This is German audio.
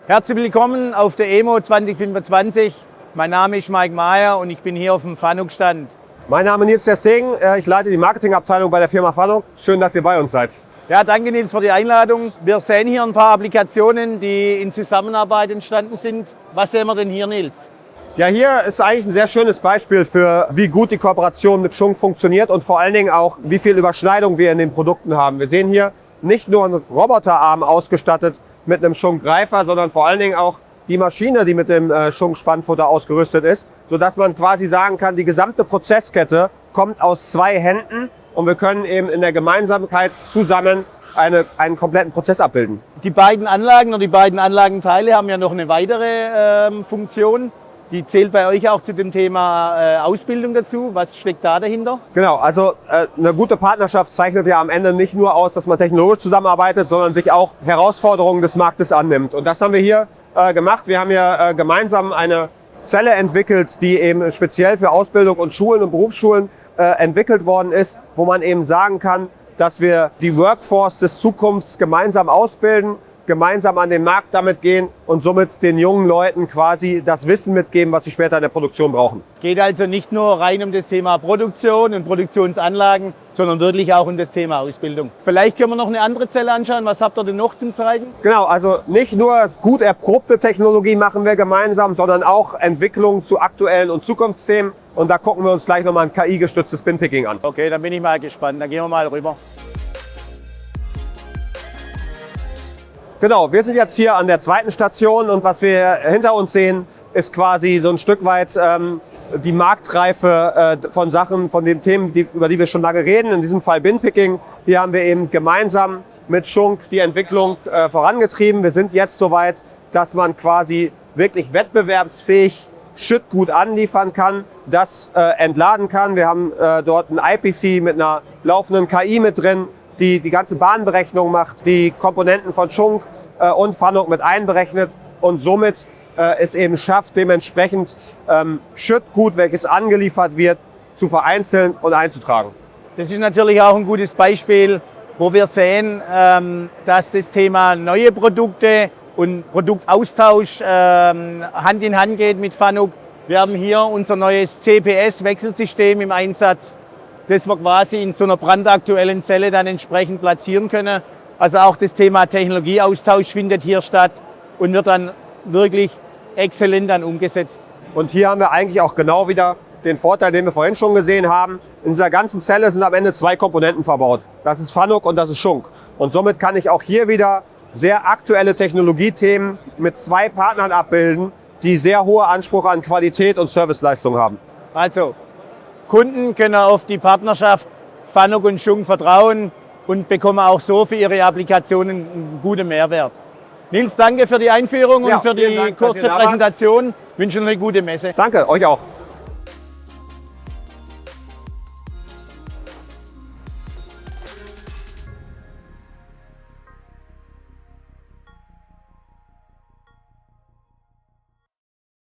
Herzlich willkommen auf der EMO 2025. Mein Name ist Mike Mayer und ich bin hier auf dem FANUC-Stand. Mein Name ist Nils ter Stegen, ich leite die Marketingabteilung bei der Firma FANUC. Schön, dass ihr bei uns seid. Ja, danke Nils für die Einladung. Wir sehen hier ein paar Applikationen, die in Zusammenarbeit entstanden sind. Was sehen wir denn hier, Nils? Ja, hier ist eigentlich ein sehr schönes Beispiel für, wie gut die Kooperation mit Schunk funktioniert und vor allen Dingen auch, wie viel Überschneidung wir in den Produkten haben. Wir sehen hier nicht nur einen Roboterarm ausgestattet mit einem Schunkgreifer, sondern vor allen Dingen auch die Maschine, die mit dem Schunk-Spannfutter ausgerüstet ist, sodass man quasi sagen kann, die gesamte Prozesskette kommt aus zwei Händen und wir können eben in der Gemeinsamkeit zusammen einen kompletten Prozess abbilden. Die beiden Anlagen oder die beiden Anlagenteile haben ja noch eine weitere Funktion. Die zählt bei euch auch zu dem Thema Ausbildung dazu. Was steckt da dahinter? Genau, also eine gute Partnerschaft zeichnet ja am Ende nicht nur aus, dass man technologisch zusammenarbeitet, sondern sich auch Herausforderungen des Marktes annimmt. Und das haben wir hier gemacht. Wir haben hier gemeinsam eine Zelle entwickelt, die eben speziell für Ausbildung und Schulen und Berufsschulen entwickelt worden ist, wo man eben sagen kann, dass wir die Workforce des Zukunfts gemeinsam ausbilden, gemeinsam an den Markt damit gehen und somit den jungen Leuten quasi das Wissen mitgeben, was sie später in der Produktion brauchen. Es geht also nicht nur rein um das Thema Produktion und Produktionsanlagen, sondern wirklich auch um das Thema Ausbildung. Vielleicht können wir noch eine andere Zelle anschauen. Was habt ihr denn noch zum Zeigen? Genau, also nicht nur gut erprobte Technologie machen wir gemeinsam, sondern auch Entwicklungen zu aktuellen und Zukunftsthemen. Und da gucken wir uns gleich nochmal ein KI-gestütztes Binpicking an. Okay, dann bin ich mal gespannt. Dann gehen wir mal rüber. Genau, wir sind jetzt hier an der zweiten Station und was wir hinter uns sehen, ist quasi so ein Stück weit die Marktreife von Sachen, von den Themen, über die wir schon lange reden. In diesem Fall Binpicking. Hier haben wir eben gemeinsam mit Schunk die Entwicklung vorangetrieben. Wir sind jetzt soweit, dass man quasi wirklich wettbewerbsfähig Schüttgut anliefern kann, das entladen kann. Wir haben dort ein IPC mit einer laufenden KI mit drin, die ganze Bahnberechnung macht, die Komponenten von Schunk und FANUC mit einberechnet und somit es eben schafft, dementsprechend Schüttgut, welches angeliefert wird, zu vereinzeln und einzutragen. Das ist natürlich auch ein gutes Beispiel, wo wir sehen, dass das Thema neue Produkte und Produktaustausch Hand in Hand geht mit FANUC. Wir haben hier unser neues CPS-Wechselsystem im Einsatz, das wir quasi in so einer brandaktuellen Zelle dann entsprechend platzieren können. Also auch das Thema Technologieaustausch findet hier statt und wird dann wirklich exzellent dann umgesetzt. Und hier haben wir eigentlich auch genau wieder den Vorteil, den wir vorhin schon gesehen haben. In dieser ganzen Zelle sind am Ende zwei Komponenten verbaut. Das ist FANUC und das ist Schunk. Und somit kann ich auch hier wieder sehr aktuelle Technologiethemen mit zwei Partnern abbilden, die sehr hohe Ansprüche an Qualität und Serviceleistung haben. Also Kunden können auf die Partnerschaft FANUC und Schunk vertrauen und bekommen auch so für ihre Applikationen einen guten Mehrwert. Nils, danke für die Einführung und für die kurze Präsentation. Ich wünsche eine gute Messe. Danke, euch auch.